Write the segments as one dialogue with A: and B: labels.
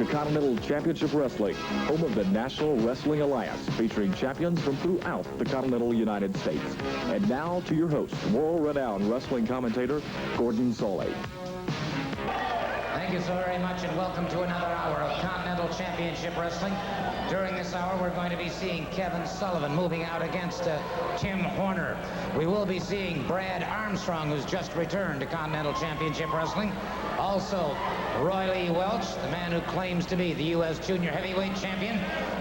A: to Continental Championship Wrestling, home of the National Wrestling Alliance, featuring champions from throughout the continental United States. And now to your host, world-renowned wrestling commentator, Gordon Sullivan.
B: Thank you so very much, and welcome to another hour of Continental Championship Wrestling. During this hour, we're going to be seeing Kevin Sullivan moving out against Tim Horner. We will be seeing Brad Armstrong, who's just returned to Continental Championship Wrestling. Also, Roy Lee Welch, the man who claims to be the U.S. Junior Heavyweight Champion.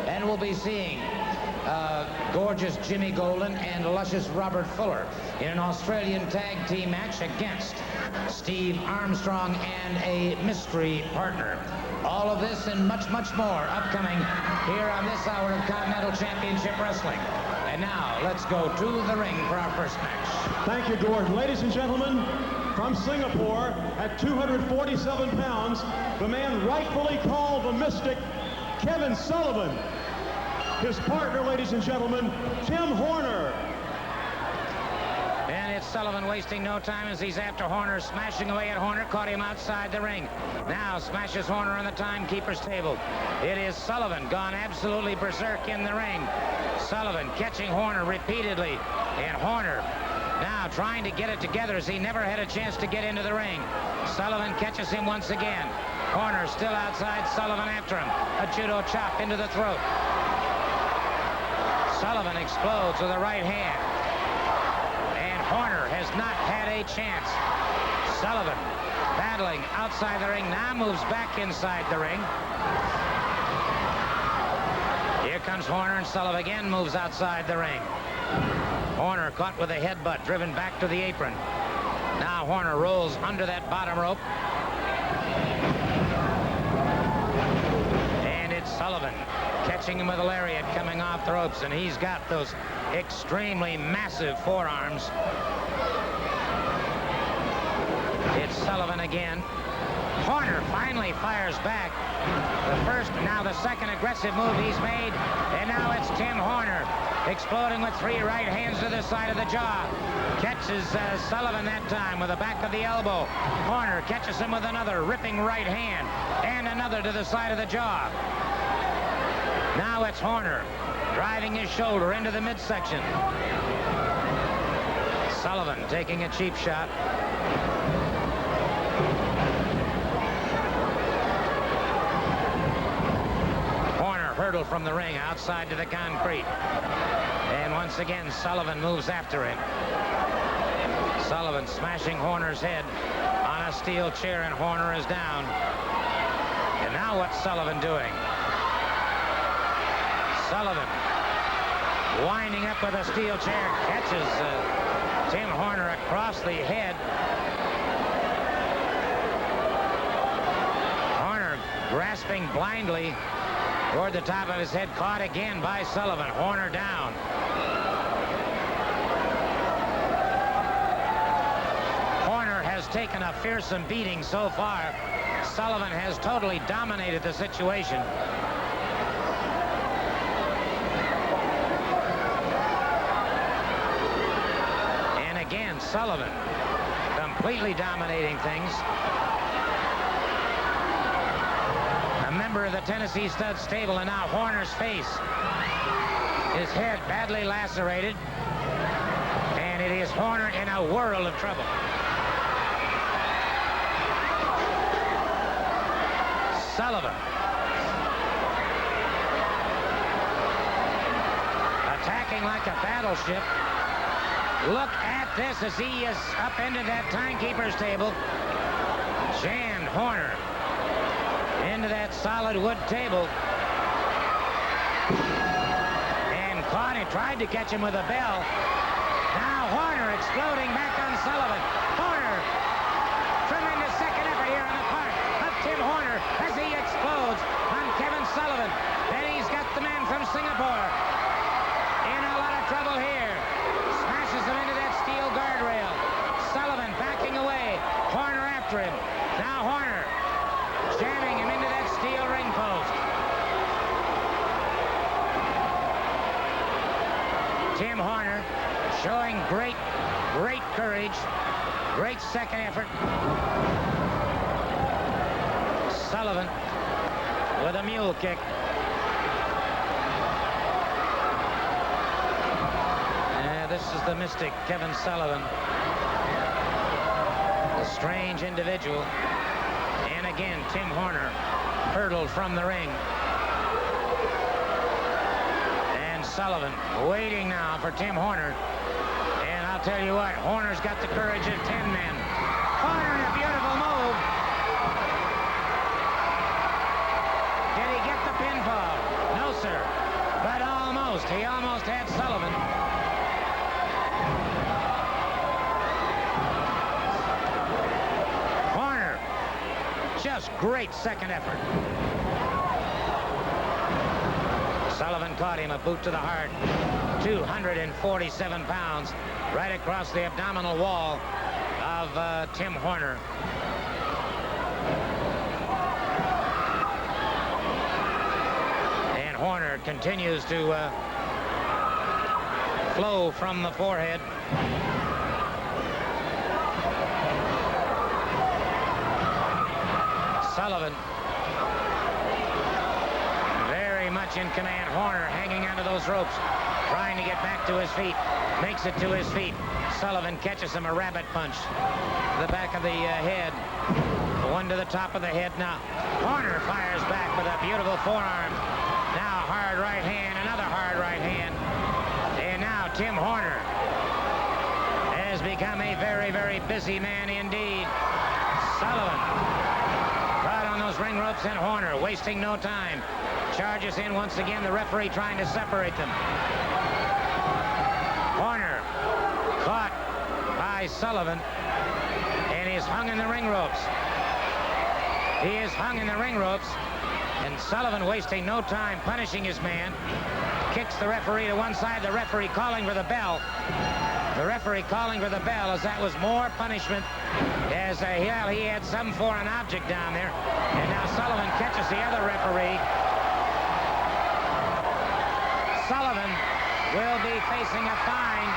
B: And we'll be seeing gorgeous Jimmy Golden and luscious Robert Fuller in an Australian tag team match against Steve Armstrong and a mystery partner. All of this and much, much more upcoming here on this hour of Continental Championship Wrestling. And now, let's go to the ring for our first match.
C: Thank you, Gordon. Ladies and gentlemen, from Singapore at 247 pounds, the man rightfully called the Mystic, Kevin Sullivan. His partner, ladies and gentlemen, Tim Horner.
B: And it's Sullivan wasting no time as he's after Horner, smashing away at Horner, caught him outside the ring. Now smashes Horner on the timekeeper's table. It is Sullivan gone absolutely berserk in the ring. Sullivan catching Horner repeatedly, and Horner now trying to get it together as he never had a chance to get into the ring. Sullivan catches him once again. Horner still outside, Sullivan after him. A judo chop into the throat. Sullivan explodes with a right hand. And Horner has not had a chance. Sullivan battling outside the ring, now moves back inside the ring. Here comes Horner, and Sullivan again moves outside the ring. Horner caught with a headbutt, driven back to the apron. Now Horner rolls under that bottom rope. And it's Sullivan catching him with a lariat coming off the ropes, and he's got those extremely massive forearms. It's Sullivan again. Horner finally fires back. The first, now the second aggressive move he's made, and now it's Tim Horner exploding with three right hands to the side of the jaw. Catches Sullivan that time with the back of the elbow. Horner catches him with another ripping right hand, and another to the side of the jaw. Now it's Horner driving his shoulder into the midsection. Sullivan taking a cheap shot. Horner hurdled from the ring outside to the concrete. And once again, Sullivan moves after him. Sullivan smashing Horner's head on a steel chair, and Horner is down. And now what's Sullivan doing? Sullivan winding up with a steel chair, catches Tim Horner across the head. Horner grasping blindly toward the top of his head, caught again by Sullivan. Horner down. Horner has taken a fearsome beating so far. Sullivan has totally dominated the situation. Again, Sullivan completely dominating things. A member of the Tennessee Stud stable, and now Horner's face. His head badly lacerated. And it is Horner in a world of trouble. Sullivan attacking like a battleship. Look at this as he is up into that timekeeper's table. Jammed Horner into that solid wood table. And caught him, tried to catch him with a bell. Now Horner exploding back on Sullivan. Horner, tremendous second effort here on the part of Tim Horner as he explodes on Kevin Sullivan. Then he's got the man from Singapore in a lot of trouble here. Smashes him into that steel guardrail. Sullivan backing away. Horner after him. Now Horner jamming him into that steel ring post. Tim Horner showing great courage. Great second effort. Sullivan with a mule kick. This is the mystic, Kevin Sullivan. A strange individual. And again, Tim Horner hurtled from the ring. And Sullivan waiting now for Tim Horner. And I'll tell you what, Horner's got the courage of 10 men. Horner in a beautiful move. Did he get the pinfall? No, sir. But almost. He almost had Sullivan. Horner, just great second effort. Sullivan caught him, a boot to the heart. 247 pounds, right across the abdominal wall of Tim Horner. And Horner continues to flow from the forehead. Sullivan very much in command. Horner hanging onto those ropes, trying to get back to his feet. Makes it to his feet. Sullivan catches him a rabbit punch. The back of the head. One to the top of the head now. Horner fires back with a beautiful forearm. Now hard right hand, another hard right hand. And now Tim Horner has become a very, very busy man indeed. Sullivan right on those ring ropes, and Horner wasting no time. Charges in once again, the referee trying to separate them. Horner caught by Sullivan and is hung in the ring ropes. He is hung in the ring ropes, and Sullivan wasting no time punishing his man. Kicks the referee to one side, the referee calling for the bell. The referee calling for the bell as that was more punishment, as he had some foreign object down there. And now Sullivan catches the other referee. Sullivan will be facing a fine.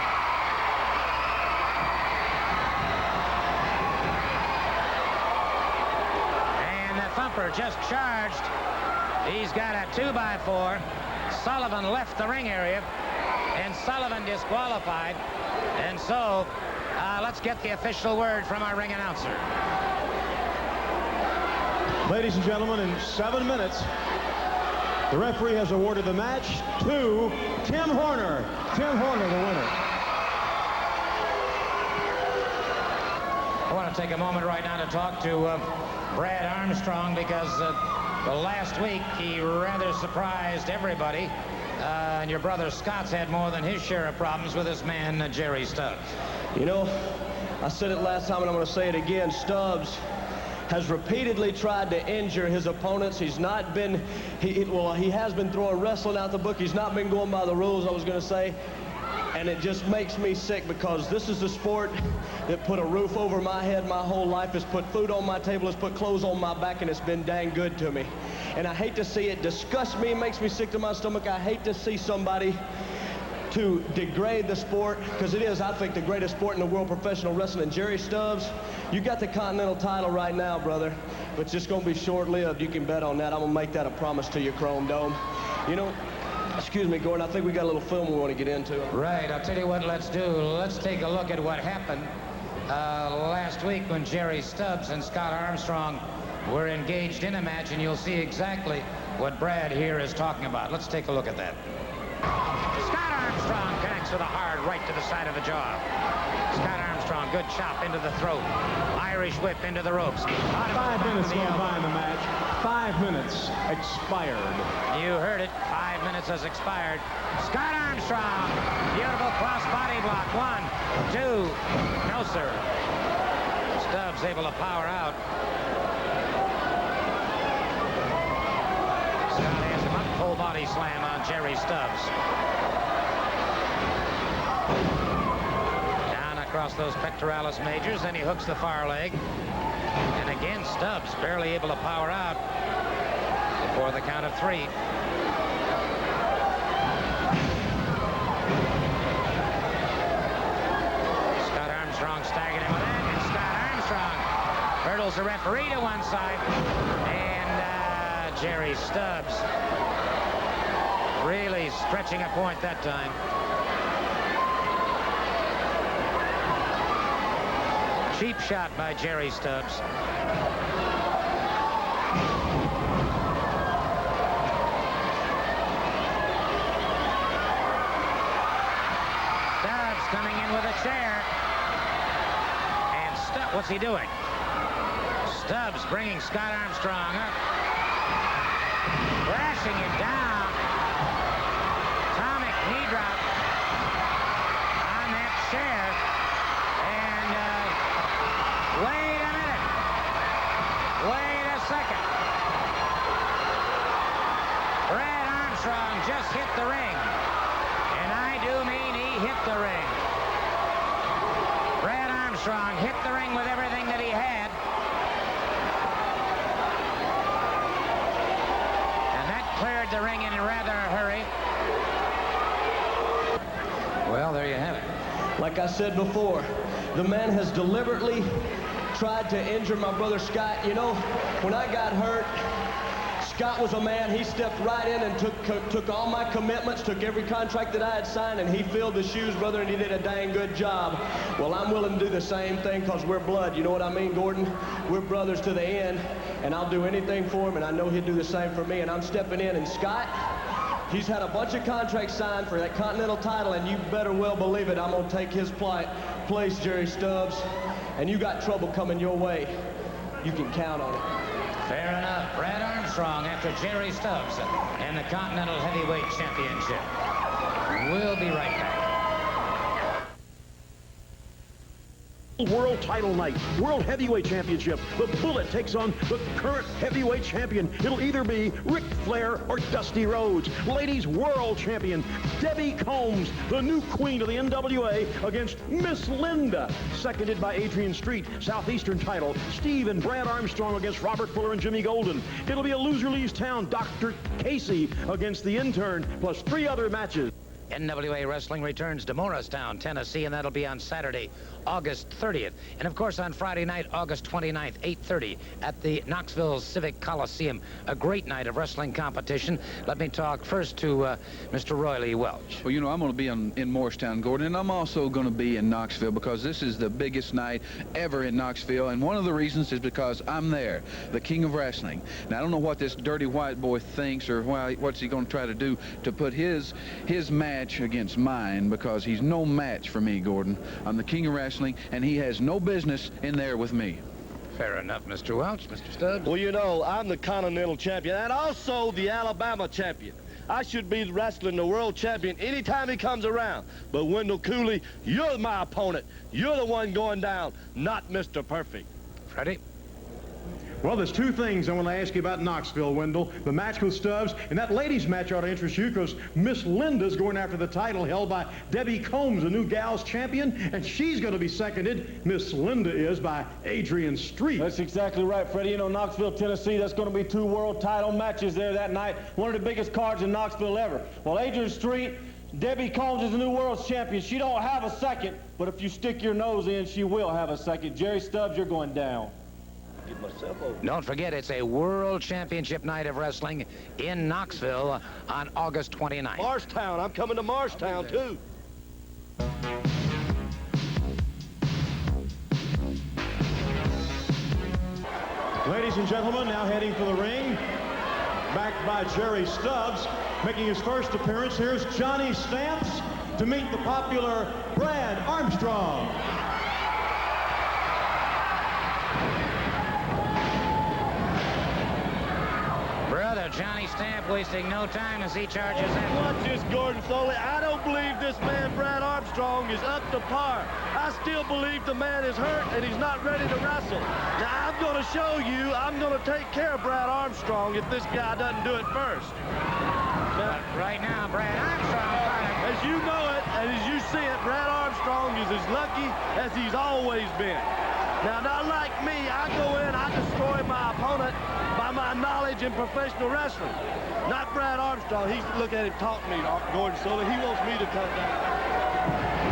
B: And the thumper just charged. He's got a 2x4. Sullivan left the ring area, and Sullivan disqualified. And so, let's get the official word from our ring announcer.
C: Ladies and gentlemen, in 7 minutes, the referee has awarded the match to Tim Horner. Tim Horner, the winner.
B: I want to take a moment right now to talk to Brad Armstrong, because last week he rather surprised everybody. And your brother Scott's had more than his share of problems with this man, Jerry Stubbs.
D: You know, I said it last time and I'm going to say it again. Stubbs has repeatedly tried to injure his opponents. He's not been, he has been throwing wrestling out the book. He's not been going by the rules, I was going to say. And it just makes me sick, because this is the sport that put a roof over my head my whole life, has put food on my table, has put clothes on my back, and it's been dang good to me. And I hate to see it. Disgusts me, makes me sick to my stomach. I hate to see somebody to degrade the sport, because it is, I think, the greatest sport in the world, professional wrestling. And Jerry Stubbs, you got the Continental title right now, brother, but it's just going to be short-lived. You can bet on that. I'm going to make that a promise to you, Chrome Dome. You know, excuse me, Gordon, I think we got a little film we want to get into.
B: Right, I'll tell you what let's do. Let's take a look at what happened last week when Jerry Stubbs and Scott Armstrong were engaged in a match, and you'll see exactly what Brad here is talking about. Let's take a look at that. Scott Armstrong connects with a hard right to the side of the jaw. Scott Armstrong, good chop into the throat. Irish whip into the ropes.
C: 5 minutes gone by in the match. 5 minutes expired.
B: You heard it. 5 minutes has expired. Scott Armstrong. Beautiful cross body block. 1, 2. No, sir. Stubbs able to power out. Scott has him up. Full body slam on Jerry Stubbs. Down across those pectoralis majors. Then he hooks the far leg. And again, Stubbs barely able to power out before the count of 3. Scott Armstrong staggering him with that, and Scott Armstrong hurdles the referee to one side, and Jerry Stubbs. Really stretching a point that time. Cheap shot by Jerry Stubbs. Stubbs coming in with a chair. And what's he doing? Stubbs bringing Scott Armstrong up. Crashing him down. Atomic knee drop on that chair. And wait a minute. Wait a second. Brad Armstrong just hit the ring. And I do mean he hit the ring. Brad Armstrong hit the ring with everything that he had. And that cleared the ring in rather a hurry. Well, there you have it.
D: Like I said before, the man has deliberately tried to injure my brother Scott. You know, when I got hurt, Scott was a man. He stepped right in and took all my commitments, took every contract that I had signed, and he filled the shoes, brother, and he did a dang good job. Well, I'm willing to do the same thing because we're blood. You know what I mean, Gordon? We're brothers to the end, and I'll do anything for him, and I know he'll do the same for me, and I'm stepping in. And Scott, he's had a bunch of contracts signed for that Continental title, and you better well believe it, I'm going to take his place, Jerry Stubbs, and you got trouble coming your way. You can count on it.
B: Fair enough. Brad Armstrong after Jerry Stubbs and the Continental Heavyweight Championship. We'll be right back.
C: World title night, World Heavyweight Championship. The Bullet takes on the current heavyweight champion. It'll either be Ric Flair or Dusty Rhodes. Ladies World Champion Debbie Combs, the new queen of the NWA, against Miss Linda, seconded by Adrian Street. Southeastern title, Steve and Brad Armstrong against Robert Fuller and Jimmy Golden. It'll be a loser leaves town, Dr. Casey against the intern, plus 3 other matches.
B: NWA Wrestling returns to Morristown, Tennessee, and that'll be on Saturday, August 30th. And, of course, on Friday night, August 29th, 8:30 at the Knoxville Civic Coliseum. A great night of wrestling competition. Let me talk first to Mr. Roy Lee Welch.
E: Well, you know, I'm going to be in Morristown, Gordon, and I'm also going to be in Knoxville because this is the biggest night ever in Knoxville, and one of the reasons is because I'm there, the king of wrestling. Now, I don't know what this dirty white boy thinks or what's he going to try to do to put his match against mine, because he's no match for me, Gordon. I'm the king of wrestling, and he has no business in there with me.
B: Fair enough, Mr. Welch. Mr. Stubbs?
F: Well, you know, I'm the Continental champion and also the Alabama champion. I should be wrestling the world champion anytime he comes around. But Wendell Cooley, you're my opponent. You're the one going down, not Mr. Perfect.
B: Freddie?
C: Well, there's 2 things I want to ask you about Knoxville, Wendell. The match with Stubbs, and that ladies match ought to interest you because Miss Linda's going after the title held by Debbie Combs, the new gals champion, and she's going to be seconded, Miss Linda is, by Adrian Street.
G: That's exactly right, Freddie. You know, Knoxville, Tennessee, that's going to be 2 world title matches there that night. One of the biggest cards in Knoxville ever. Well, Adrian Street, Debbie Combs is the new world champion. She don't have a second, but if you stick your nose in, she will have a second. Jerry Stubbs, you're going down.
B: Don't forget, it's a world championship night of wrestling in Knoxville on August 29th.
F: Morristown. I'm coming to Morristown, too.
C: Ladies and gentlemen, now heading for the ring, backed by Jerry Stubbs. Making his first appearance, here's Johnny Stamps to meet the popular Brad Armstrong.
B: Brother Johnny Stamp wasting no time as he charges in.
F: Watch this, Gordon Sullivan. I don't believe this man, Brad Armstrong, is up to par. I still believe the man is hurt and he's not ready to wrestle. Now, I'm going to show you, I'm going to take care of Brad Armstrong if this guy doesn't do it first.
B: But right now, Brad Armstrong,
F: as you know it, and as you see it, Brad Armstrong is as lucky as he's always been. Now, not like me, I go in, I destroy my opponent by my knowledge in professional wrestling. Not Brad Armstrong. Look at him talk to me, Gordon Sullivan. He wants me to cut down.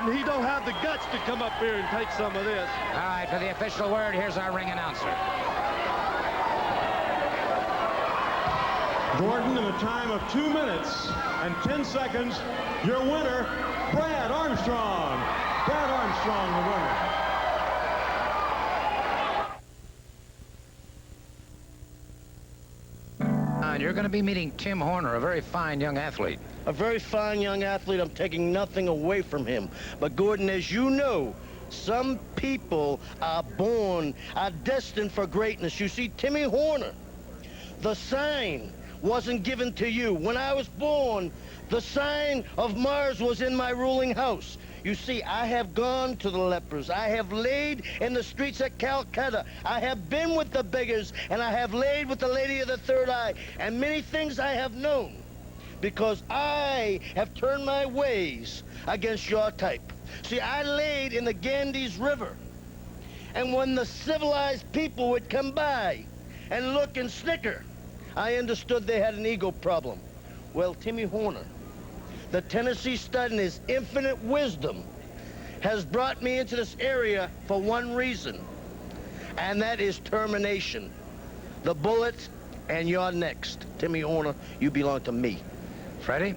F: Gordon, he don't have the guts to come up here and take some of this.
B: All right, for the official word, here's our ring announcer.
C: Gordon, in a time of 2 minutes and 10 seconds, your winner, Brad Armstrong. Brad Armstrong, the winner.
B: And you're going to be meeting Tim Horner, a very fine young athlete.
H: A very fine young athlete. I'm taking nothing away from him. But Gordon, as you know, some people are destined for greatness. You see, Timmy Horner, the sign wasn't given to you. When I was born, the sign of Mars was in my ruling house. You see, I have gone to the lepers. I have laid in the streets of Calcutta. I have been with the beggars, and I have laid with the lady of the third eye. And many things I have known, because I have turned my ways against your type. See, I laid in the Ganges River, and when the civilized people would come by and look and snicker, I understood they had an ego problem. Well, Timmy Horner, the Tennessee stud in his infinite wisdom, has brought me into this area for one reason, and that is termination. The bullet, and you're next. Timmy Horner, you belong to me.
B: Freddie?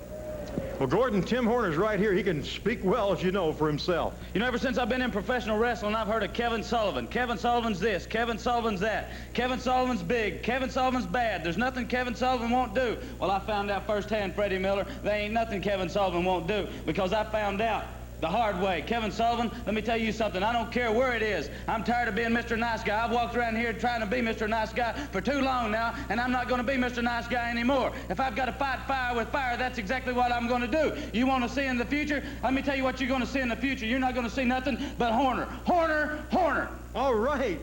C: Well, Gordon, Tim Horner's right here. He can speak well, as you know, for himself.
G: You know, ever since I've been in professional wrestling, I've heard of Kevin Sullivan. Kevin Sullivan's this, Kevin Sullivan's that. Kevin Sullivan's big, Kevin Sullivan's bad. There's nothing Kevin Sullivan won't do. Well, I found out firsthand, Freddie Miller, there ain't nothing Kevin Sullivan won't do, because I found out the hard way. Kevin Sullivan, let me tell you something. I don't care where it is. I'm tired of being Mr. Nice Guy. I've walked around here trying to be Mr. Nice Guy for too long now, and I'm not going to be Mr. Nice Guy anymore. If I've got to fight fire with fire, that's exactly what I'm going to do. You want to see in the future? Let me tell you what you're going to see in the future. You're not going to see nothing but Horner. Horner, Horner.
C: All right.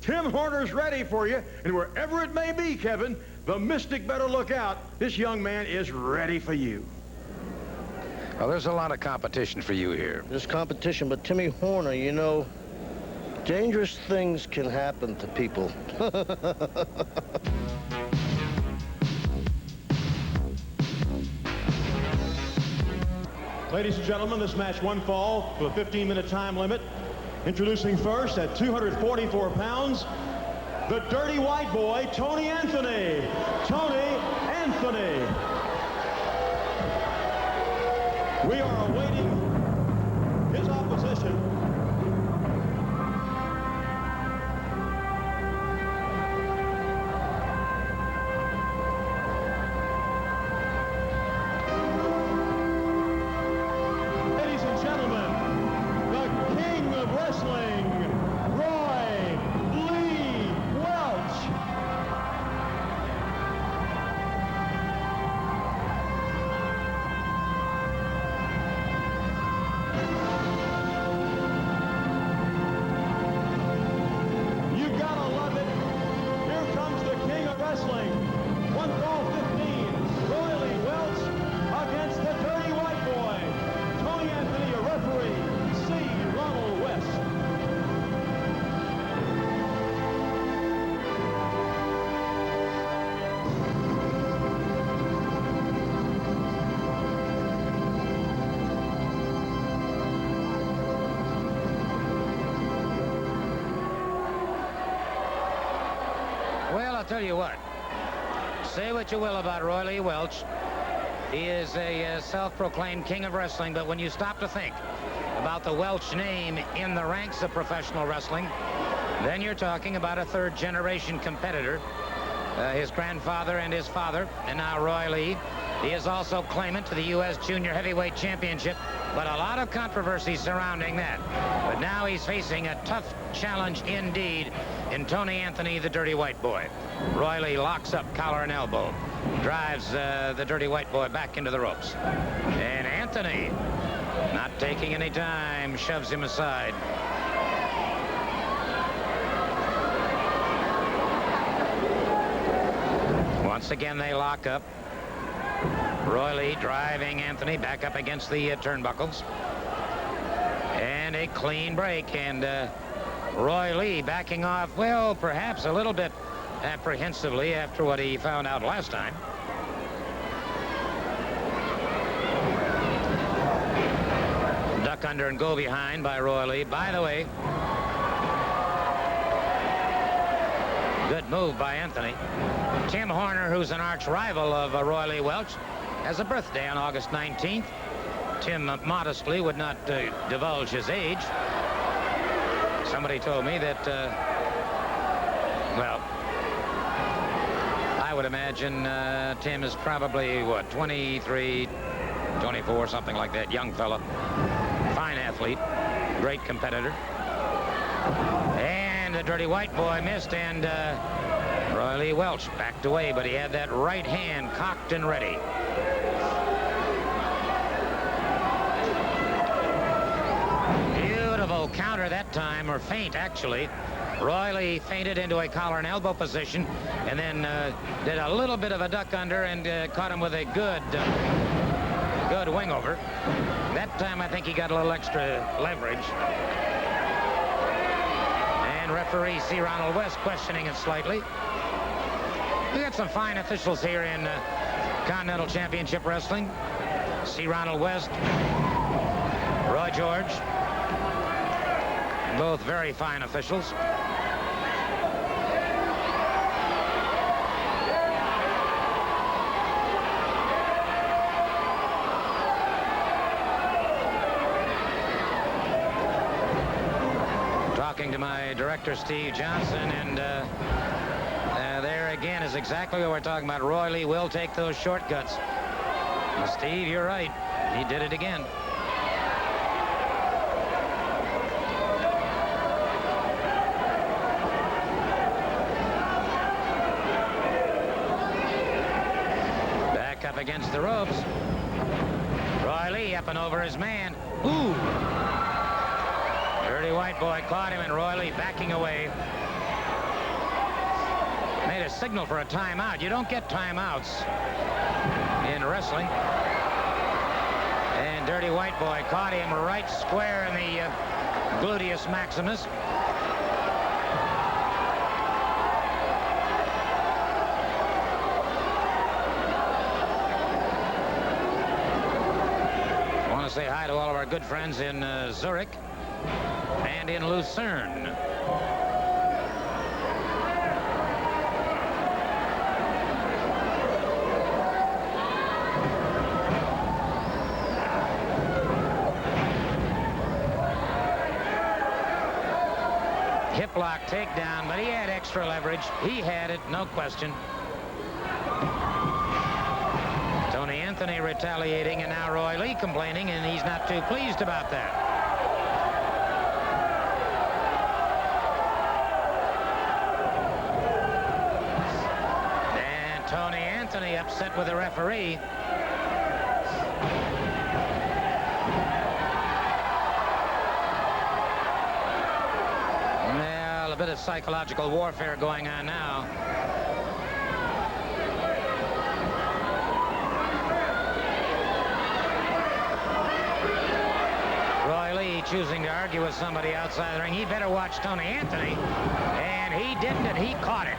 C: Tim Horner's ready for you, and wherever it may be, Kevin, the Mystic better look out. This young man is ready for you.
B: Well, there's a lot of competition for you here.
H: There's competition, but Timmy Horner, you know, dangerous things can happen to people.
C: Ladies and gentlemen, this match one fall with a 15-minute time limit. Introducing first at 244 pounds, the Dirty White Boy, Tony Anthony. Tony Anthony. We are awaiting his opposition. Ladies and gentlemen, the king of wrestling, Roy Lee Welch.
B: Well, I'll tell you what. Say what you will about Roy Lee Welch. He is a self-proclaimed king of wrestling, but when you stop to think about the Welch name in the ranks of professional wrestling, then you're talking about a third-generation competitor. His grandfather and his father, and now Roy Lee. He is also claimant to the U.S. Junior Heavyweight Championship, but a lot of controversy surrounding that. But now he's facing a tough challenge indeed in Tony Anthony, the Dirty White Boy. Roy Lee locks up collar and elbow, drives the Dirty White Boy back into the ropes. And Anthony, not taking any time, shoves him aside. Once again, they lock up. Roy Lee driving Anthony back up against the turnbuckles. And a clean break. And Roy Lee backing off, well, perhaps a little bit apprehensively after what he found out last time. duck under and go behind by Roy Lee. By the way, good move by Anthony. Tim Horner, who's an arch rival of Roy Lee Welch, has a birthday on August 19th. Tim modestly would not divulge his age. Somebody told me that, well, I would imagine Tim is probably, what, 23, 24, something like that. Young fella. Fine athlete. Great competitor. And the Dirty White Boy missed, and Roy Lee Welch backed away, but he had that right hand cocked and ready. Beautiful counter that time, or feint, actually. Roy Lee feinted into a collar and elbow position, and then did a little bit of a duck under and caught him with a good wing over. That time, I think he got a little extra leverage. And referee C. Ronald West questioning it slightly. We got some fine officials here in Continental Championship Wrestling. C. Ronald West, Roy George, both very fine officials. Talking to my director, Steve Johnson, and there again is exactly what we're talking about. Roy Lee will take those shortcuts. And Steve, you're right. He did it again. Back up against the ropes. Roy Lee up and over his man. Ooh! Dirty White Boy caught him, and Roy Lee backing away. Made a signal for a timeout. You don't get timeouts in wrestling. And Dirty White Boy caught him right square in the gluteus maximus. I want to say hi to all of our good friends in Zurich and in Lucerne. Hip lock takedown, but he had extra leverage. He had it, no question. Tony Anthony retaliating, and now Roy Lee complaining, and he's not too pleased about that. And Tony Anthony upset with the referee. Well, a bit of psychological warfare going on now. Roy Lee choosing to argue with somebody outside the ring. He better watch Tony Anthony. And he didn't, and he caught it.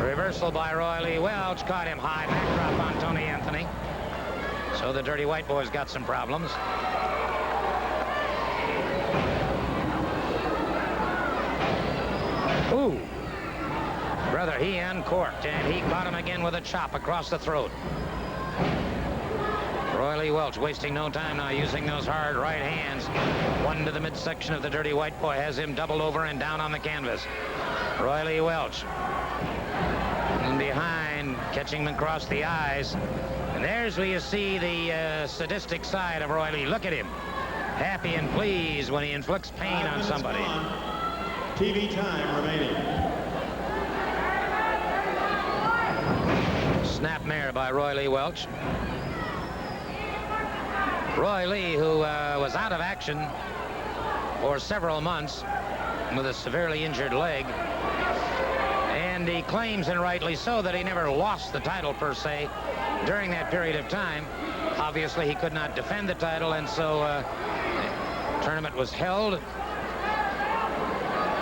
B: Reversal by Roy Lee Welch. Caught him high. Backdrop on Tony Anthony. So the Dirty White Boy's got some problems. Ooh. Brother, he uncorked, and he caught him again with a chop across the throat. Roy Lee Welch wasting no time now, using those hard right hands. One to the midsection of the Dirty White Boy, has him doubled over and down on the canvas. Roy Lee Welch. And behind, catching him across the eyes. And there's where you see the sadistic side of Roy Lee. Look at him. Happy and pleased when he inflicts pain on somebody.
C: TV time remaining.
B: Snapmare by Roy Lee Welch. Roy Lee, who was out of action for several months with a severely injured leg. And he claims, and rightly so, that he never lost the title per se during that period of time. Obviously, he could not defend the title, and so the tournament was held.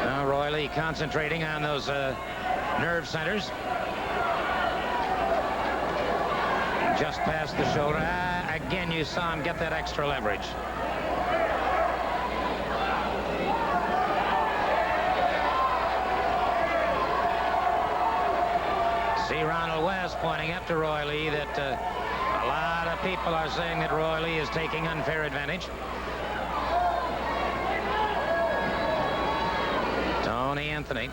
B: Now Roy Lee concentrating on those nerve centers. Just past the shoulder. again you saw him get that extra leverage. See Ronald West pointing up to Roy Lee that a lot of people are saying that Roy Lee is taking unfair advantage. Tony Anthony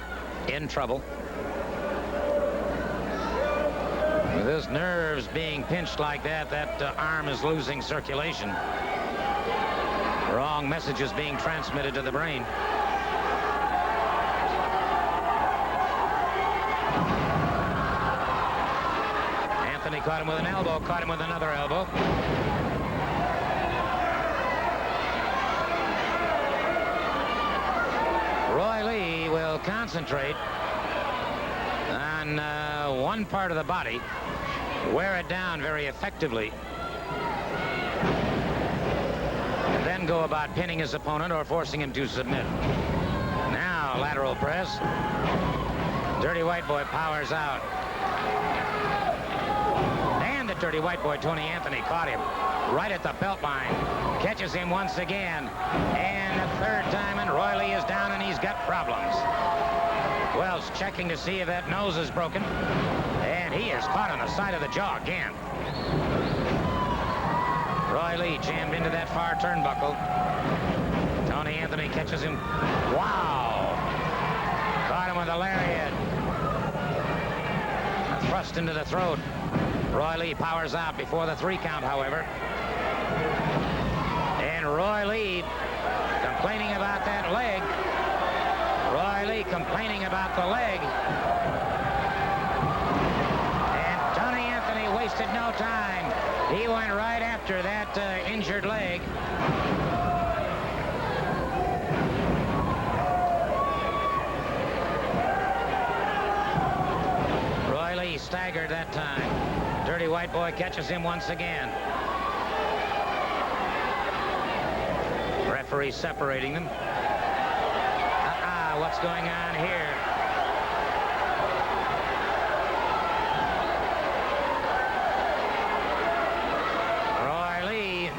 B: in trouble. With his nerves being pinched like that, that arm is losing circulation. Wrong messages being transmitted to the brain. Anthony caught him with an elbow, caught him with another elbow. Roy Lee will concentrate on one part of the body, wear it down very effectively, and then go about pinning his opponent or forcing him to submit. Now, lateral press. Dirty White Boy powers out. And the Dirty White Boy, Tony Anthony, caught him right at the belt line. Catches him once again. And the third time, and Roy Lee is down, and he's got problems. Welch checking to see if that nose is broken. And he is caught on the side of the jaw again. Roy Lee jammed into that far turnbuckle. Tony Anthony catches him. Wow! Caught him with a lariat. Thrust into the throat. Roy Lee powers out before the 3 count, however. And Roy Lee complaining about that leg. Roy Lee complaining about the leg. And Tony Anthony wasted no time. He went right after that injured leg. Roy Lee staggered that time. Dirty White Boy catches him once again. Referee separating them. What's going on here? Roy Lee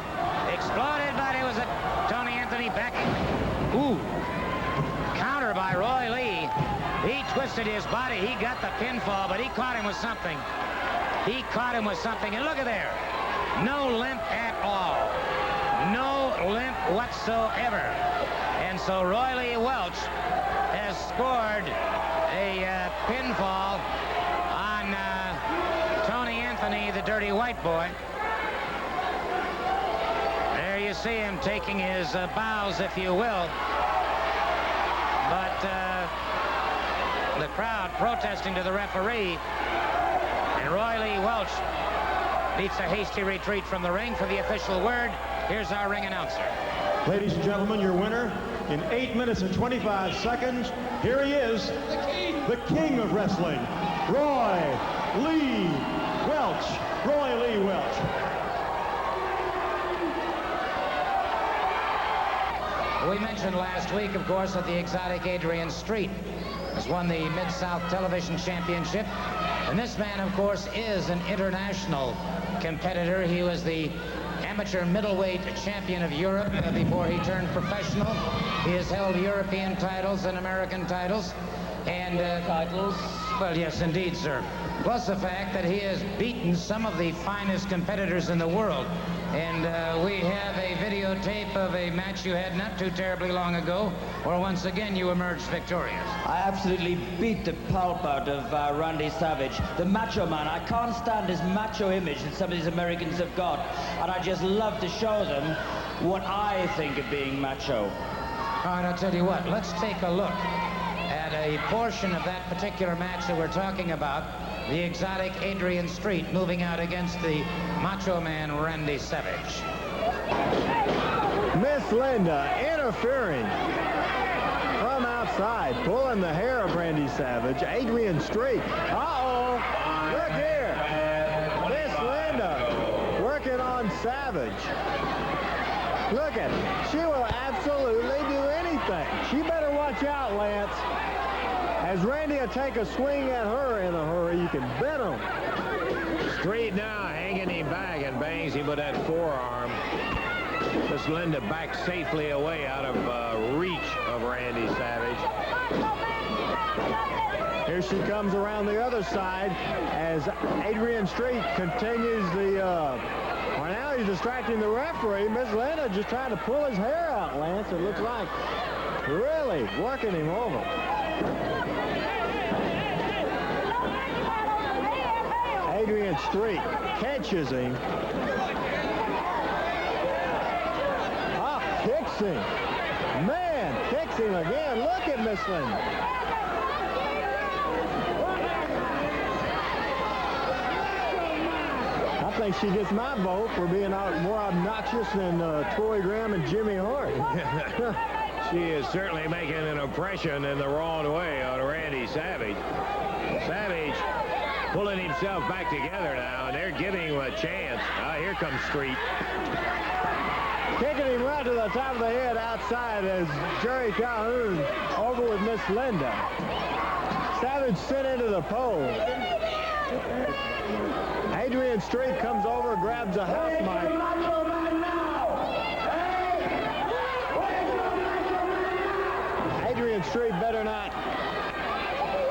B: exploded, but it was a Tony Anthony backing. Ooh. Counter by Roy Lee. He twisted his body. He got the pinfall, but he caught him with something. He caught him with something, and look at there. No limp at all. No limp whatsoever. And so Roy Lee Welch has scored a pinfall on Tony Anthony, the Dirty White Boy. There you see him taking his bows, if you will. But the crowd protesting to the referee. And Roy Lee Welch beats a hasty retreat from the ring. For the official word, here's our ring announcer.
C: Ladies and gentlemen, your winner in 8 minutes and 25 seconds. Here he is, the king of wrestling, Roy Lee Welch. Roy Lee Welch.
B: We mentioned last week, of course, that the exotic Adrian Street has won the Mid-South Television Championship. And this man, of course, is an international competitor. He was the amateur middleweight champion of Europe before he turned professional. He has held European titles and American titles. And titles? Well, yes, indeed, sir. Plus the fact that he has beaten some of the finest competitors in the world. And we have a videotape of a match you had not too terribly long ago, where once again you emerged victorious.
I: I absolutely beat the pulp out of Randy Savage, the macho man. I can't stand his macho image that some of these Americans have got, and I just love to show them what I think of being macho.
B: All right, I'll tell you what, let's take a look at a portion of that particular match that we're talking about. The exotic Adrian Street moving out against the Macho Man Randy Savage.
J: Miss Linda interfering from outside, pulling the hair of Randy Savage. Adrian Street. Uh-oh. Look here. Miss Linda working on Savage. Look at her. She will absolutely do anything. She better watch out, Lance. As Randy will take a swing at her in a hurry, you can bet on it.
K: Street now hanging him back and bangs him with that forearm. Miss Linda back safely away out of reach of Randy Savage.
J: Here she comes around the other side as Adrian Street continues the, well, now he's distracting the referee. Miss Linda just trying to pull his hair out, Lance. It looks like really working him over. Adrian Street catches him. Kicks him. Man, kicks him again. Look at Miss Linda. I think she gets my vote for being more obnoxious than Troy Graham and Jimmy Hart.
K: She is certainly making an impression in the wrong way on Randy Savage. Savage pulling himself back together now, and they're giving him a chance. Here comes Street.
J: Kicking him right to the top of the head outside as Jerry Calhoun over with Miss Linda. Savage sent into the pole. Adrian Street comes over, grabs a house mic. Adrian Street better not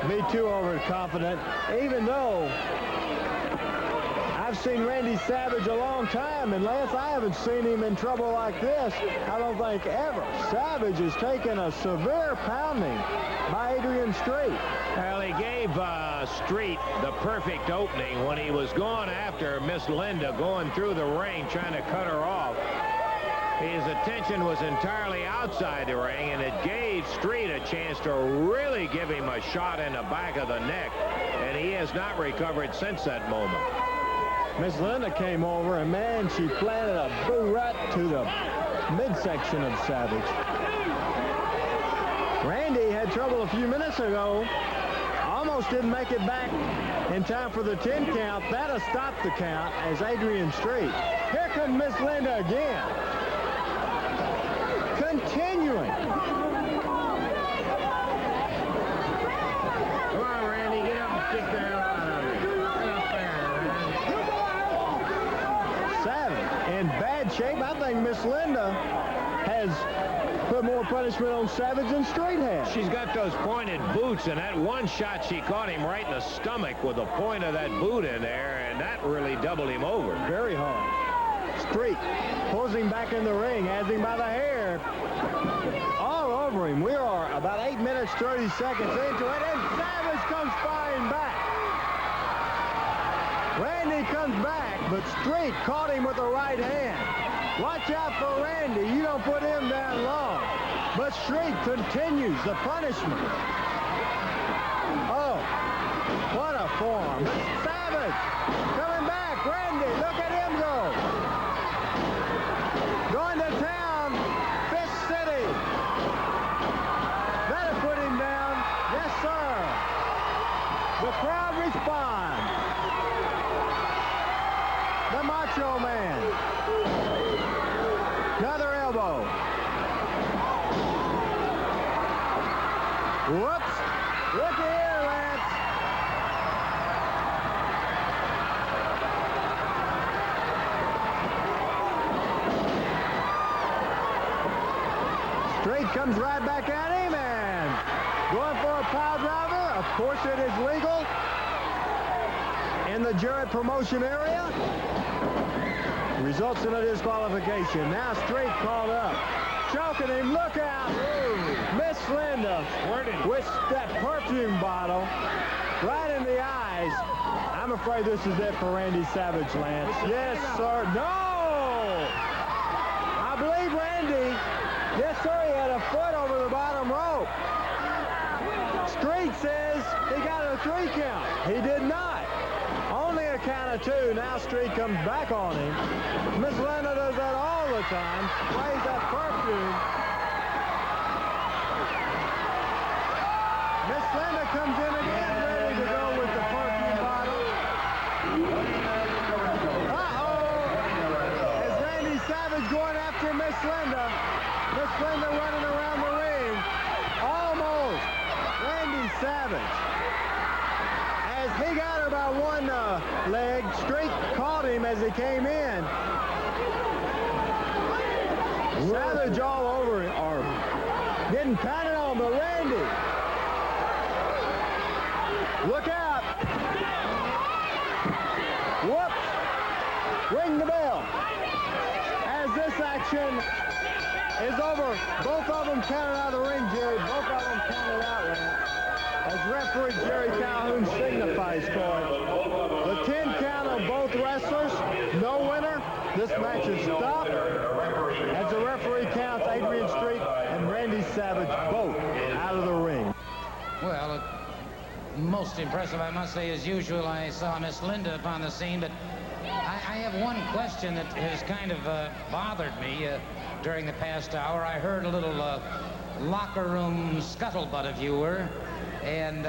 J: be too overconfident, even though I've seen Randy Savage a long time, and Lance, I haven't seen him in trouble like this, I don't think ever. Savage has taken a severe pounding by Adrian Street.
K: Well, he gave Street the perfect opening when he was going after Miss Linda, going through the ring, trying to cut her off. His attention was entirely outside the ring, and it gave Street a chance to really give him a shot in the back of the neck, and he has not recovered since that moment.
J: Miss Linda came over, and man, she planted a boot right to the midsection of Savage. Randy had trouble a few minutes ago. Almost didn't make it back in time for the 10 count. That'll stop the count as Adrian Street. Here comes Miss Linda again. Continuing.
K: Come on, Randy, get up and kick the hell out of it. Get up there, man.
J: Savage in bad shape. I think Miss Linda has put more punishment on Savage than Street has.
K: She's got those pointed boots, and that one shot, she caught him right in the stomach with the point of that boot in there, and that really doubled him over.
J: Very hard. Street pulls him back in the ring, has him by the hair. All over him. We are about 8 minutes, 30 seconds into it, and Savage comes flying back. Randy comes back, but Street caught him with the right hand. Watch out for Randy. You don't put him down long. But Street continues the punishment. Oh, what a form. Savage coming back. Randy, look at him go. Going to town. Fist City. That'll put him down. Yes, sir. The crowd responds. The Macho Man. Another elbow. Whoops. Look here, Lance. Street comes right back at him and going for a pile driver. Of course, it is legal in the Jarrett promotion area. Results in a disqualification. Now Street called up. Choking him. Look out. Miss Linda with that perfume bottle right in the eyes. I'm afraid this is it for Randy Savage, Lance. Yes, sir. No! I believe Randy. Yes, sir. He had a foot over the bottom rope. Street says he got a 3 count. He did not. Only a count of 2. Now Street comes back on him. Miss Linda does that all the time. Plays that perfume. Miss Linda comes in again, ready to go with the perfume bottle. Uh-oh. As Randy Savage going after Miss Linda. Miss Linda running around the ring. Almost. Randy Savage. As He got her by one leg. Street caught him as he came in. Savage all over, or getting pounded on, but Randy. Look out. Whoops. Ring the bell. As this action is over, both of them counted out of the ring, Jerry. Both of them counted out, Lance. As referee Jerry Calhoun signifies for it. The 10 count of both wrestlers, no winner. This match is stopped. As the referee counts Adrian Street and Randy Savage both out of the ring.
B: Well, most impressive, I must say, as usual, I saw Miss Linda upon the scene, but I have one question that has kind of bothered me during the past hour. I heard a little locker room scuttlebutt, if you were, and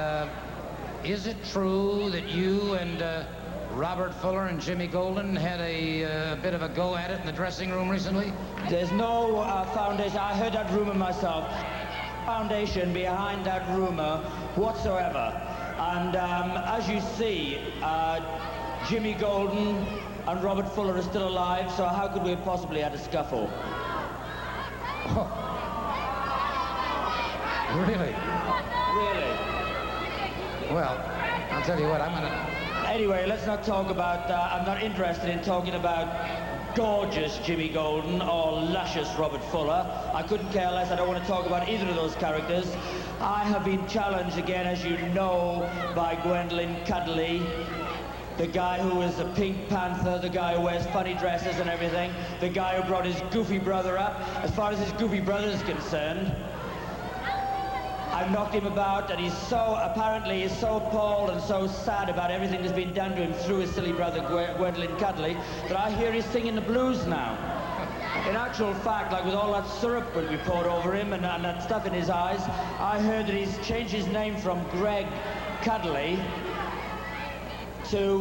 B: is it true that you and Robert Fuller and Jimmy Golden had a bit of a go at it in the dressing room recently?
I: There's no foundation. I heard that rumor myself. Foundation behind that rumor whatsoever. And as you see, Jimmy Golden and Robert Fuller are still alive, so how could we have possibly had a scuffle?
B: Oh. Really?
I: Really?
B: Well, I'll tell you what, I'm gonna...
I: Anyway, let's not talk about, I'm not interested in talking about gorgeous Jimmy Golden or luscious Robert Fuller. I couldn't care less. I don't want to talk about either of those characters. I have been challenged again, as you know, by Gwendolyn Cuddly, the guy who is a Pink Panther, the guy who wears funny dresses and everything, the guy who brought his goofy brother up. As far as his goofy brother is concerned, I've knocked him about, and he's so, apparently, he's so appalled and so sad about everything that's been done to him through his silly brother, Gwendolyn Cuddly, that I hear he's singing the blues now. In actual fact, like with all that syrup that we poured over him and that stuff in his eyes, I heard that he's changed his name from Greg Cuddly to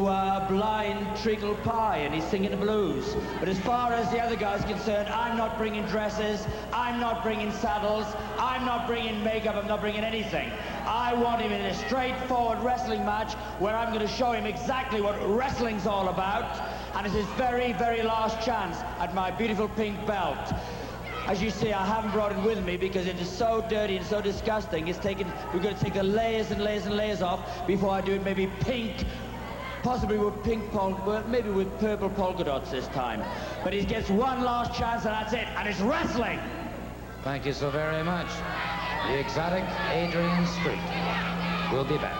I: Blind Treacle Pie, and he's singing the blues. But as far as the other guy's concerned, I'm not bringing dresses, I'm not bringing saddles, I'm not bringing makeup, I'm not bringing anything. I want him in a straightforward wrestling match where I'm going to show him exactly what wrestling's all about, and it's his very, very last chance at my beautiful pink belt. As you see, I haven't brought it with me because it is so dirty and so disgusting. We're going to take the layers and layers and layers off before I do it maybe pink, possibly with maybe with purple polka dots this time. But he gets one last chance and that's it, and it's wrestling.
B: Thank you so very much. The exotic Adrian Street. We'll be back.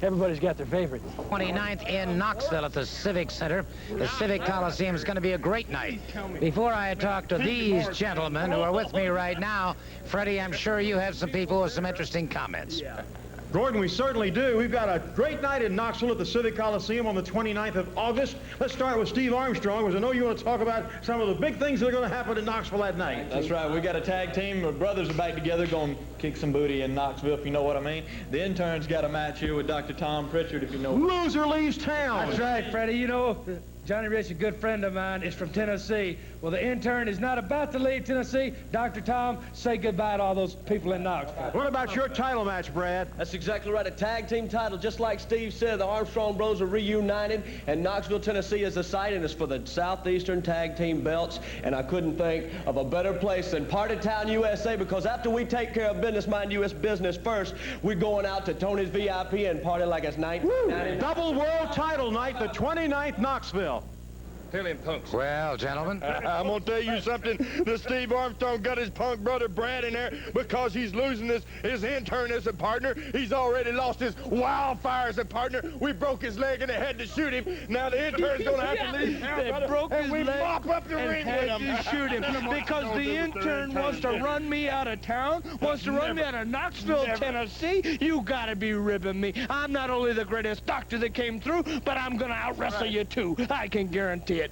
L: Everybody's got their favorites.
B: 29th in Knoxville at the Civic Center. The Civic Coliseum is going to be a great night. Before I talk to these gentlemen who are with me right now, Freddie, I'm sure you have some people with some interesting comments.
C: Gordon, we certainly do. We've got a great night in Knoxville at the Civic Coliseum on the 29th of August. Let's start with Steve Armstrong, because I know you want to talk about some of the big things that are going to happen in Knoxville that night.
M: That's right. We got a tag team. Our brothers are back together, going to kick some booty in Knoxville, if you know what I mean. The intern's got a match here with Dr. Tom Pritchard, if you know.
C: Loser leaves town.
L: That's right, Freddie. You know, Johnny Rich, a good friend of mine, is from Tennessee. Well, the intern is not about to leave Tennessee. Dr. Tom, say goodbye to all those people in Knoxville.
C: What about your title match, Brad?
D: That's exactly right. A tag team title. Just like Steve said, the Armstrong Bros are reunited, and Knoxville, Tennessee is the site, and it's for the Southeastern Tag Team belts. And I couldn't think of a better place than Party Town, USA, because after we take care of business, mind U.S. business first, we're going out to Tony's VIP and party like it's 1990.
C: Double world title night, the 29th, Knoxville.
B: Well, gentlemen.
F: I'm going to tell you something. The Steve Armstrong got his punk brother Brad in there because he's losing his intern as a partner. He's already lost his wildfire as a partner. We broke his leg and they had to shoot him. Now the intern's going to have to leave town, brother,
L: broke
F: and
L: his
F: we
L: leg
F: mop up the ring with him.
L: to shoot him because the intern wants to run me out of town, wants to run me out of Knoxville, Tennessee. You got to be ribbing me. I'm not only the greatest doctor that came through, but I'm going to out-wrestle you too. I can guarantee it.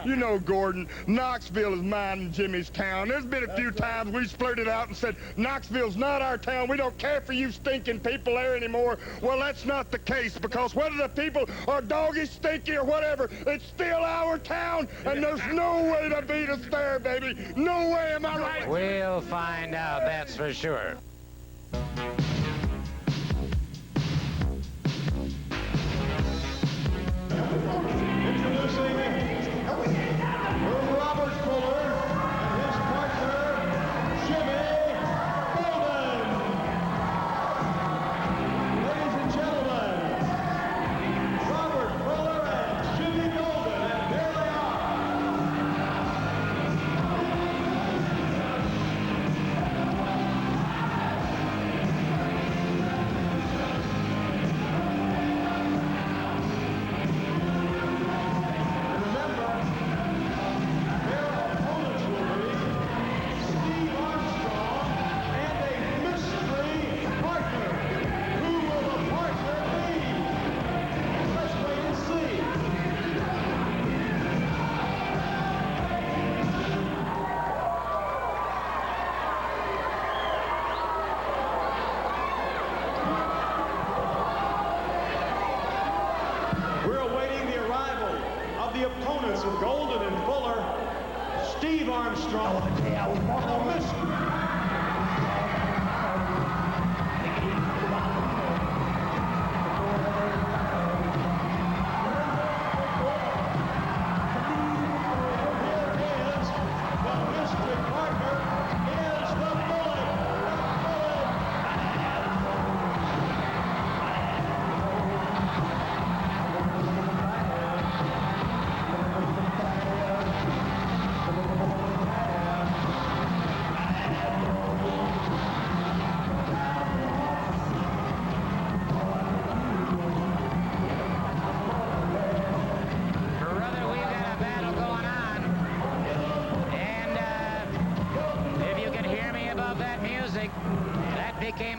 N: You know, Gordon, Knoxville is mine and Jimmy's town. There's been a few times we splurted out and said, Knoxville's not our town. We don't care for you stinking people there anymore. Well, that's not the case, because whether the people are doggy, stinky, or whatever, it's still our town, and there's no way to beat us there, baby. No way, am I right?
B: We'll find out, that's for sure.
C: Robert Fuller and his partner, Jimmy Golden. Ladies and gentlemen, Robert Fuller and Jimmy Golden, and here they opponents of Golden and Fuller, Steve Armstrong,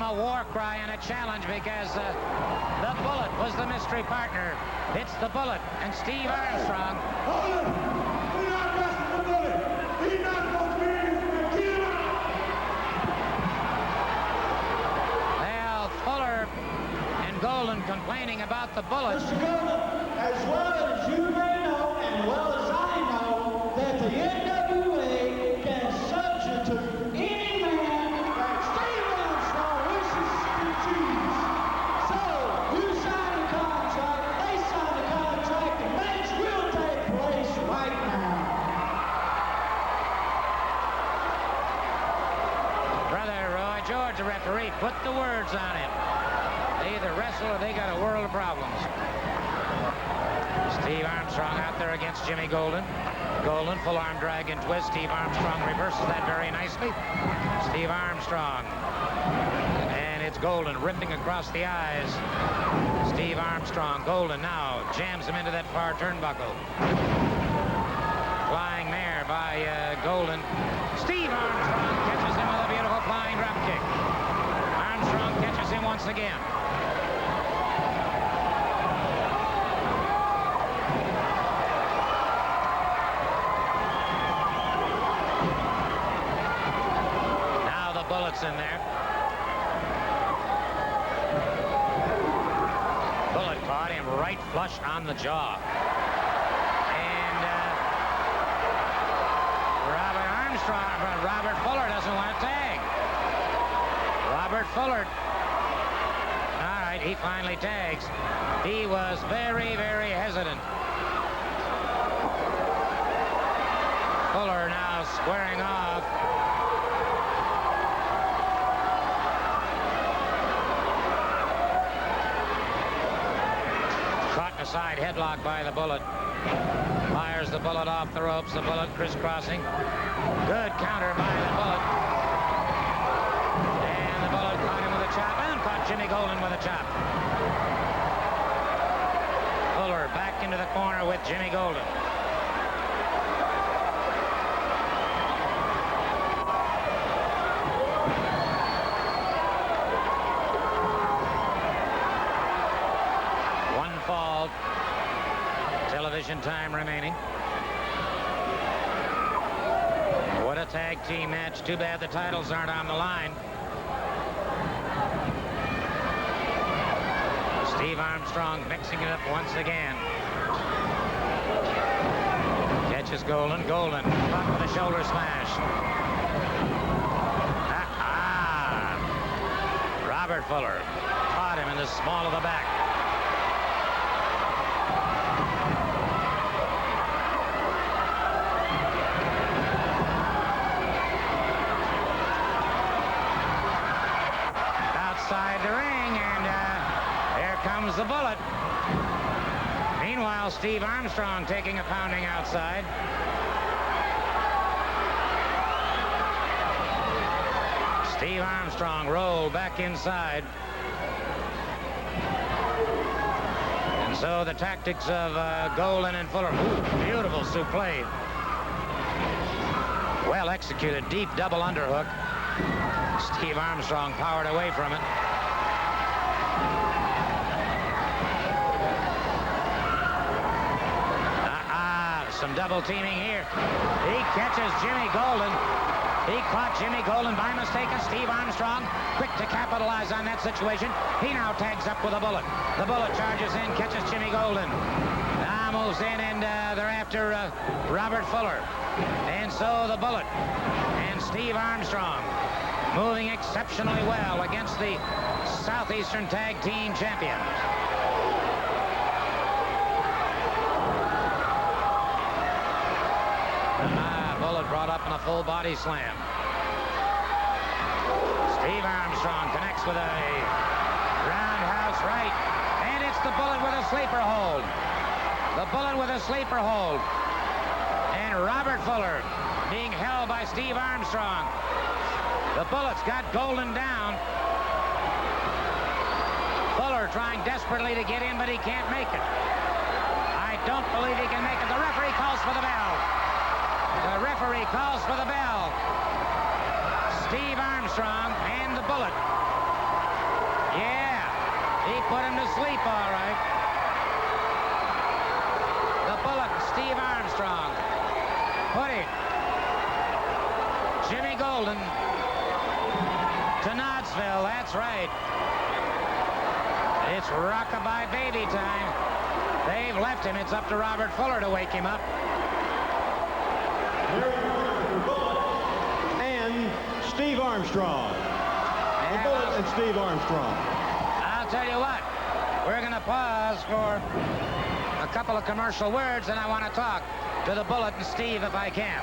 B: a war cry and a challenge, because the Bullet was the mystery partner. It's the Bullet and Steve Armstrong.
C: Hold it! We're not wrestling the Bullet! He's not supposed to be in this. Get him out!
B: Well, Fuller and Golden complaining about the Bullet.
C: Mr. Golden, as well as you may know, and well as I know, that the NWA can substitute any man that Steve Armstrong wishes to choose. So, you sign the contract, they sign the contract, the match will take place right now.
B: Brother Roy George, the referee, put the words on him. They either wrestle or they got a world of problems. Steve Armstrong out there against Jimmy Golden. Golden, full arm drag and twist. Steve Armstrong reverses that very nicely. Steve Armstrong. And it's Golden ripping across the eyes. Steve Armstrong. Golden now jams him into that far turnbuckle. Flying there by Golden. Steve Armstrong catches him with a beautiful flying drop kick. Armstrong catches him once again. Bullets in there. Bullet caught him right flush on the jaw. And Robert Fuller doesn't want to tag. Robert Fuller. All right, he finally tags. He was very, very hesitant. Fuller now squaring off. Side headlock by the Bullet. Fires the Bullet off the ropes. The Bullet crisscrossing. Good counter by the Bullet. And the Bullet caught him with a chop and caught Jimmy Golden with a chop. Fuller back into the corner with Jimmy Golden. Television time remaining. tag team match. Too bad the titles aren't on the line. Steve Armstrong mixing it up once again. Catches Golden. Golden up with a shoulder smash. Robert Fuller caught him in the small of the back. Outside the ring, and there comes the Bullet. Meanwhile, Steve Armstrong taking a pounding outside. Steve Armstrong rolled back inside. And so the tactics of Golden and Fuller. Ooh, beautiful suplex. Well executed, deep double underhook. Steve Armstrong powered away from it. Some double teaming here. He catches Jimmy Golden. He caught Jimmy Golden by mistake, and Steve Armstrong quick to capitalize on that situation. He now tags up with a Bullet. The Bullet charges in, catches Jimmy Golden. Now moves in, and they're after Robert Fuller. And so the Bullet and Steve Armstrong moving exceptionally well against the Southeastern Tag Team Champions. Bullet brought up in a full body slam. Steve Armstrong connects with a roundhouse right, and it's the Bullet with a sleeper hold. The Bullet with a sleeper hold. And Robert Fuller being held by Steve Armstrong. The Bullet's got Golden down. Fuller trying desperately to get in, but he can't make it. I don't believe he can make it. The referee calls for the bell. The referee calls for the bell. Steve Armstrong and the Bullet. Yeah, he put him to sleep all right. The Bullet, Steve Armstrong, putting Jimmy Golden to Knoxville. That's right. It's rockabye baby time. They've left him. It's up to Robert Fuller to wake him up.
C: And Steve Armstrong. The Bullet and Steve Armstrong.
B: I'll tell you what, we're going to pause for a couple of commercial words, and I want to talk to the Bullet and Steve if I can.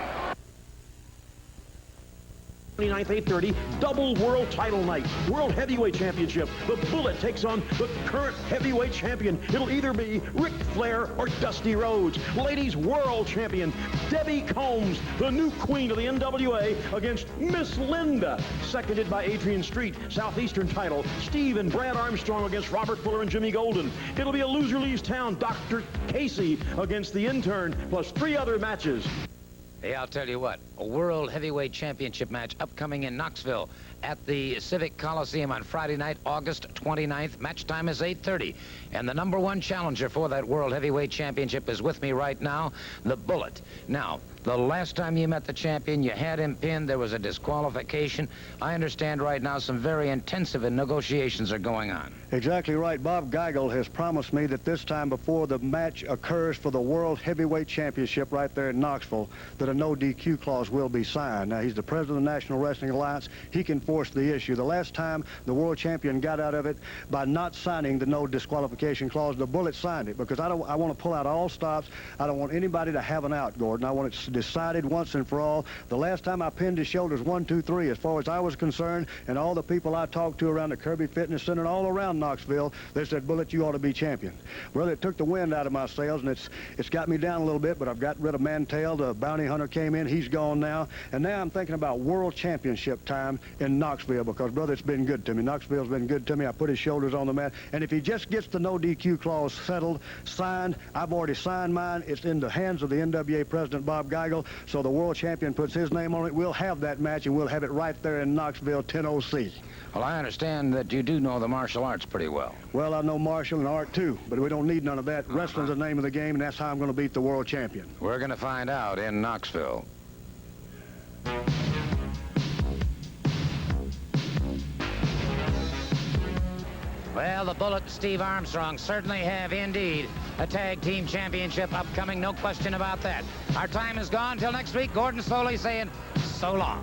O: 29th, 8:30, double world title night, World Heavyweight Championship. The Bullet takes on the current heavyweight champion. It'll either be Ric Flair or Dusty Rhodes. Ladies world champion, Debbie Combs, the new queen of the NWA, against Miss Linda, seconded by Adrian Street. Southeastern title, Steve and Brad Armstrong against Robert Fuller and Jimmy Golden. It'll be a loser leaves town, Dr. Casey against the intern, plus 3 other matches.
B: Hey, I'll tell you what, a World Heavyweight Championship match upcoming in Knoxville at the Civic Coliseum on Friday night, August 29th. Match time is 8:30. And the #1 challenger for that World Heavyweight Championship is with me right now, the Bullet. Now, the last time you met the champion, you had him pinned. There was a disqualification. I understand right now some very intensive negotiations are going on.
P: Exactly right. Bob Geigel has promised me that this time before the match occurs for the World Heavyweight Championship right there in Knoxville, that a no DQ clause will be signed. Now, he's the president of the National Wrestling Alliance. He can force the issue. The last time the world champion got out of it by not signing the no disqualification clause, the Bullet signed it, because I want to pull out all stops. I don't want anybody to have an out, Gordon. I want it decided once and for all. The last time I pinned his shoulders 1, 2, 3, as far as I was concerned, and all the people I talked to around the Kirby Fitness Center and all around Knoxville, they said, Bullet, you ought to be champion. Well, it took the wind out of my sails, and it's got me down a little bit, but I've got rid of Mantell. The bounty hunter came in. He's gone now. And now I'm thinking about world championship time in Knoxville, because, brother, it's been good to me. Knoxville's been good to me. I put his shoulders on the mat. And if he just gets the no DQ clause settled, signed, I've already signed mine. It's in the hands of the NWA president, Bob Geigel. So the world champion puts his name on it. We'll have that match, and we'll have it right there in Knoxville, 10-0C.
B: Well, I understand that you do know the martial arts pretty well.
P: Well, I know martial and art, too, but we don't need none of that. Wrestling's the name of the game, and that's how I'm going to beat the world champion.
B: We're going to find out in Knoxville. Well, the Bullet and Steve Armstrong certainly have indeed a tag team championship upcoming, no question about that. Our time is gone. Till next week, Gordon Soley saying so long.